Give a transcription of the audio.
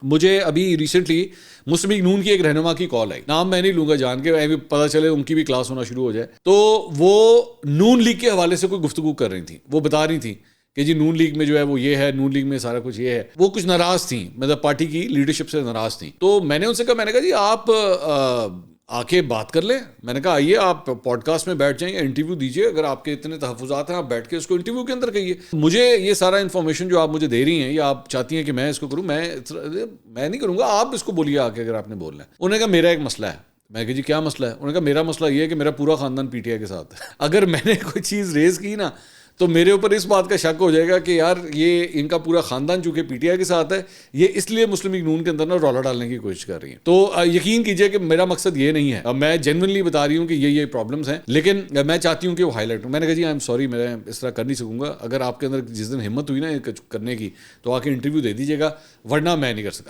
مجھے ابھی ریسنٹلی مسلم لیگ نون کی ایک رہنما کی کال آئی, نام میں نہیں لوں گا جان کے, بھی پتہ چلے ان کی بھی کلاس ہونا شروع ہو جائے. تو وہ نون لیگ کے حوالے سے کوئی گفتگو کر رہی تھیں, وہ بتا رہی تھیں کہ جی نون لیگ میں جو ہے وہ یہ ہے, نون لیگ میں سارا کچھ یہ ہے. وہ کچھ ناراض تھیں, مطلب پارٹی کی لیڈرشپ سے ناراض تھیں. تو میں نے ان سے کہا جی آپ آ کے بات کر لیں. میں نے کہا آئیے آپ پوڈ کاسٹ میں بیٹھ جائیں, انٹرویو دیجیے, اگر آپ کے اتنے تحفظات ہیں آپ بیٹھ کے اس کو انٹرویو کے اندر کہیے. مجھے یہ سارا انفارمیشن جو آپ مجھے دے رہی ہیں یا آپ چاہتی ہیں کہ میں اس کو کروں, میں نہیں کروں گا, آپ اس کو بولیے آ کے اگر آپ نے بولنا ہے. انہوں نے کہا میرا ایک مسئلہ ہے. میں کہا جی کیا مسئلہ ہے؟ انہوں نے کہا میرا مسئلہ یہ ہے کہ میرا پورا خاندان پی ٹی آئی کے ساتھ ہے. اگر میں نے کوئی چیز ریز کی نا تو میرے اوپر اس بات کا شک ہو جائے گا کہ یار یہ ان کا پورا خاندان چونکہ پی ٹی آئی کے ساتھ ہے, یہ اس لیے مسلم لیگ نون کے اندر نا رولا ڈالنے کی کوشش کر رہی ہیں. تو یقین کیجئے کہ میرا مقصد یہ نہیں ہے, میں جینوئنلی بتا رہی ہوں کہ یہ پرابلمس ہیں, لیکن میں چاہتی ہوں کہ وہ ہائی لائٹ ہوں. میں نے کہا جی آئی ایم سوری, میں اس طرح کر نہیں سکوں گا. اگر آپ کے اندر جس دن ہمت ہوئی نا کرنے کی تو آ کے انٹرویو دے دیجیے گا, ورنہ میں نہیں کر سکتا.